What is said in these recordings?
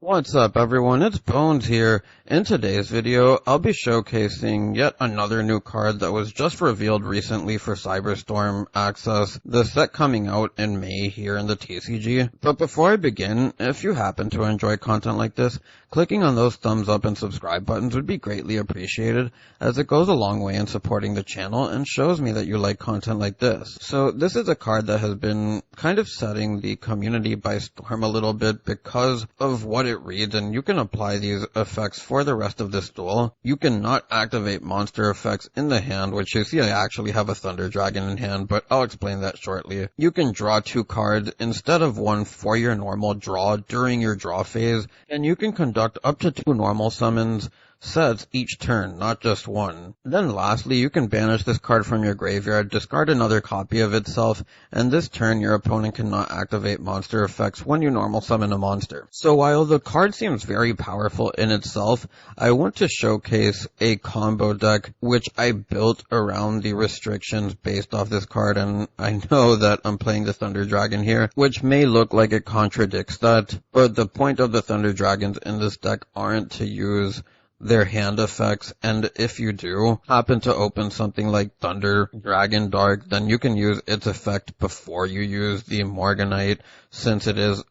What's up everyone, it's Bones here. In today's video, I'll be showcasing yet another new card that was just revealed recently for Cyberstorm Access, the set coming out in May here in the TCG. But before I begin, if you happen to enjoy content like this, clicking on those thumbs up and subscribe buttons would be greatly appreciated, as it goes a long way in supporting the channel and shows me that you like content like this. So this is a card that has been kind of setting the community by storm a little bit because of what it reads, and you can apply these effects for the rest of this duel. You cannot activate monster effects in the hand, which you see I actually have a Thunder Dragon in hand, but I'll explain that shortly. You can draw 2 cards instead of 1 for your normal draw during your draw phase, and you can conduct up to 2 normal summons sets each turn, not just 1. Then lastly, you can banish this card from your graveyard, discard another copy of itself, and this turn your opponent cannot activate monster effects when you normal summon a monster. So while the card seems very powerful in itself, I want to showcase a combo deck which I built around the restrictions based off this card, and I know that I'm playing the Thunder Dragon here, which may look like it contradicts that, but the point of the Thunder Dragons in this deck aren't to use their hand effects, and if you do happen to open something like Thunder Dragon Dark, then you can use its effect before you use the Morganite, since it is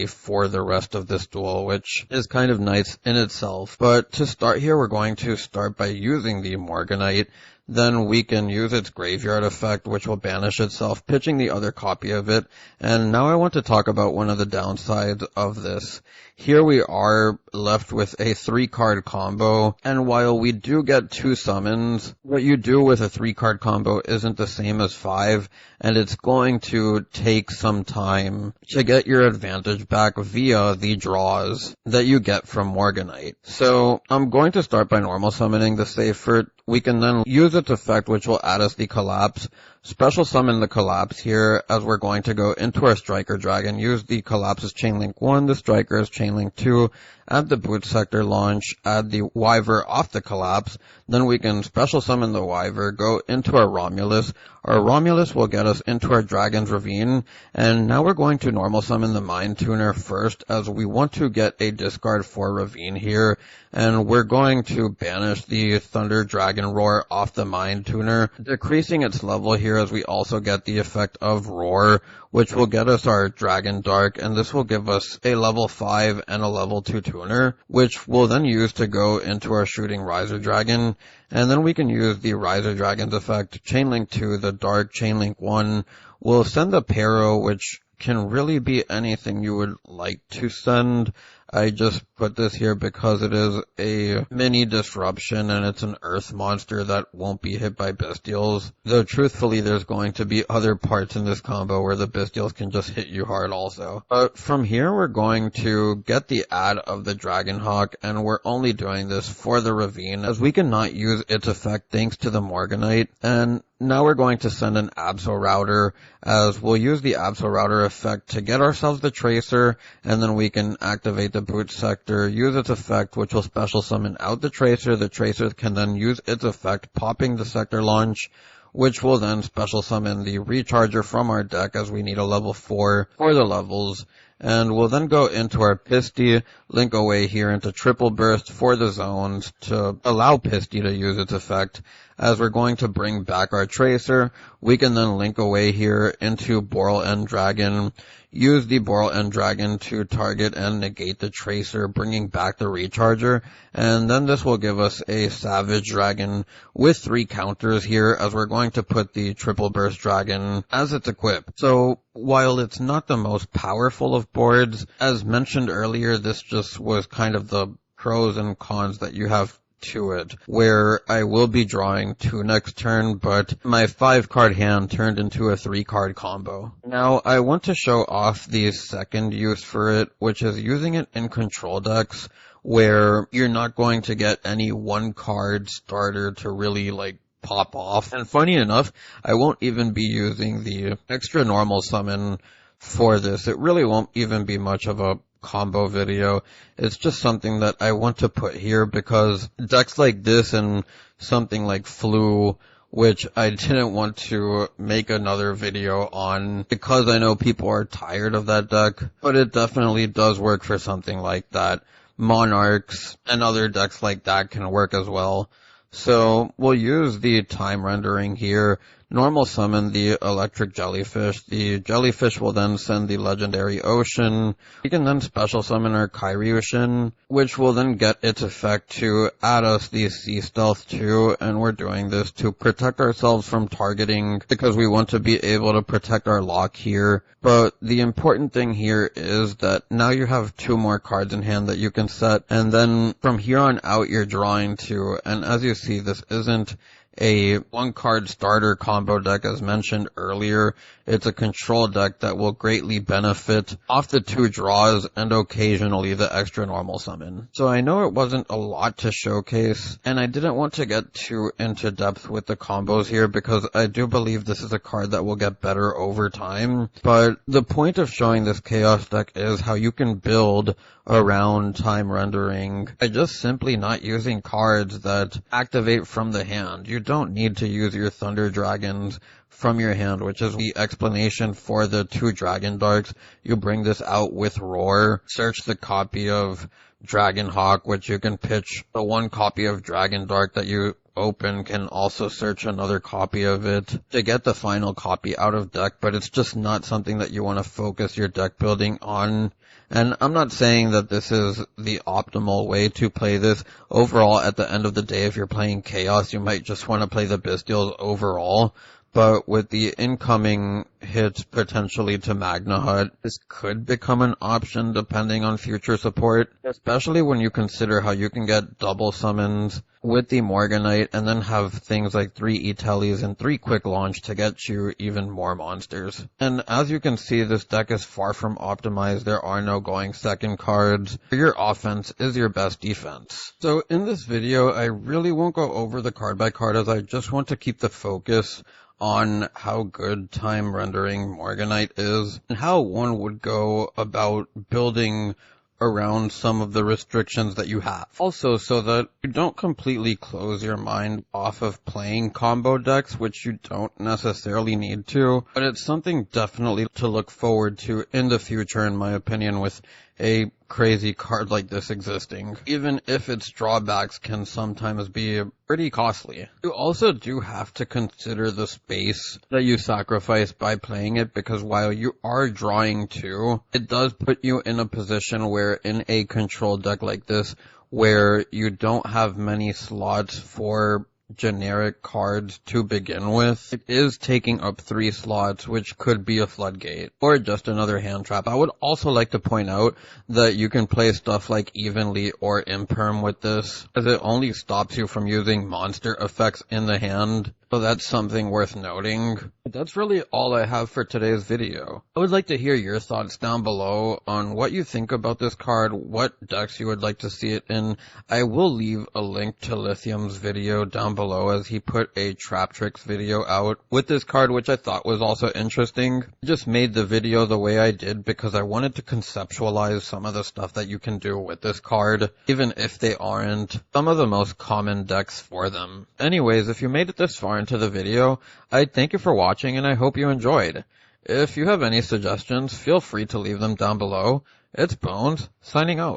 for the rest of this duel, which is kind of nice in itself. But to start here, we're going to start by using the Morganite. Then we can use its graveyard effect, which will banish itself, pitching the other copy of it. And now I want to talk about one of the downsides of this. Here we are left with a 3-card combo, and while we do get 2 summons, what you do with a 3-card combo isn't the same as 5, and it's going to take some time to get your advantage back via the draws that you get from Morganite. So I'm going to start by normal summoning the Seyfert. We can then use its effect, which will add us the Collapse. Special summon the Collapse here, as we're going to go into our Striker Dragon. Use the Collapse's Chainlink 1, the Striker's Chainlink 2, add the Boot Sector launch, add the Wyver off the Collapse. Then we can special summon the Wyver, go into our Romulus. Our Romulus will get us into our Dragon's Ravine, and now we're going to normal summon the Mind Tuner first, as we want to get a discard for Ravine here, and we're going to banish the Thunder Dragon Roar off the Mind Tuner, decreasing its level here as we also get the effect of Roar, which will get us our Dragon Dark, and this will give us a level 5 and a level 2 tuner, which we'll then use to go into our Shooting Riser Dragon. And then we can use the Riser Dragon's effect, Chainlink 2, the Dark, Chainlink 1. We'll send the Pero, which can really be anything you would like to send. I just put this here because it is a mini disruption and it's an earth monster that won't be hit by bestials. Though truthfully, there's going to be other parts in this combo where the bestials can just hit you hard also. But from here, we're going to get the add of the Dragonhawk, and we're only doing this for the Ravine, as we cannot use its effect thanks to the Morganite. And now we're going to send an Absol Router, as we'll use the Absol Router effect to get ourselves the Tracer, and then we can activate the Boot Sector, use its effect, which will special summon out the Tracer. The Tracer can then use its effect, popping the Sector launch, which will then special summon the Recharger from our deck, as we need a level 4 for the levels. And we'll then go into our Pisty, link away here into Triple Burst for the zones to allow Pisty to use its effect. As we're going to bring back our Tracer, we can then link away here into Boral End Dragon, use the Boral End Dragon to target and negate the Tracer, bringing back the Recharger, and then this will give us a Savage Dragon with 3 counters here, as we're going to put the Triple Burst Dragon as its equip. So while it's not the most powerful of boards, as mentioned earlier, this just was kind of the pros and cons that you have to it, where I will be drawing 2 next turn, but my 5-card hand turned into a 3-card combo. Now, I want to show off the second use for it, which is using it in control decks, where you're not going to get any 1-card starter to really, pop off. And funny enough, I won't even be using the extra normal summon for this. It really won't even be much of a combo video. It's just something that I want to put here because decks like this and something like Flu which I didn't want to make another video on because I know people are tired of that deck, but it definitely does work for something like that. Monarchs and other decks like that can work as well. So we'll use the time rendering here. Normal summon the electric jellyfish. The jellyfish will then send the legendary ocean. We can then special summon our Kairyushin, which will then get its effect to add us the Sea Stealth too, and we're doing this to protect ourselves from targeting because we want to be able to protect our lock here. But the important thing here is that now you have 2 more cards in hand that you can set, and then from here on out you're drawing 2, and as you see, this isn't a 1-card starter combo deck as mentioned earlier. It's a control deck that will greatly benefit off the 2 draws and occasionally the extra normal summon. So I know it wasn't a lot to showcase, and I didn't want to get too into depth with the combos here because I do believe this is a card that will get better over time. But the point of showing this Chaos deck is how you can build around time rendering by just simply not using cards that activate from the hand. You don't need to use your Thunder Dragons from your hand, which is the explanation for the 2 Dragon Darks. You bring this out with Roar, search the copy of Dragonhawk, which you can pitch. The 1 copy of Dragon Dark that you open can also search another copy of it to get the final copy out of deck, but it's just not something that you want to focus your deck building on. And I'm not saying that this is the optimal way to play this. Overall, at the end of the day, if you're playing Chaos, you might just want to play the Bystials overall. But with the incoming hits potentially to Magna Hut, this could become an option depending on future support, especially when you consider how you can get double summons with the Morganite and then have things like 3 Etelis and 3 quick launch to get you even more monsters. And as you can see, this deck is far from optimized. There are no going second cards. Your offense is your best defense. So in this video, I really won't go over the card by card as I just want to keep the focus on how good time rendering Morganite is and how one would go about building around some of the restrictions that you have. Also, so that you don't completely close your mind off of playing combo decks, which you don't necessarily need to, but it's something definitely to look forward to in the future, in my opinion, with a crazy card like this existing, even if its drawbacks can sometimes be pretty costly. You also do have to consider the space that you sacrifice by playing it, because while you are drawing 2, it does put you in a position where in a control deck like this, where you don't have many slots for generic cards to begin with, it is taking up 3 slots, which could be a floodgate or just another hand trap. I would also like to point out that you can play stuff like Evenly or Imperm with this, as it only stops you from using monster effects in the hand. So that's something worth noting. But that's really all I have for today's video. I would like to hear your thoughts down below on what you think about this card, what decks you would like to see it in. I will leave a link to Lithium's video down below, as he put a Trap Tricks video out with this card, which I thought was also interesting. I just made the video the way I did because I wanted to conceptualize some of the stuff that you can do with this card, even if they aren't some of the most common decks for them. Anyways, if you made it this far into the video, I thank you for watching and I hope you enjoyed. If you have any suggestions, feel free to leave them down below. It's Bones, signing out.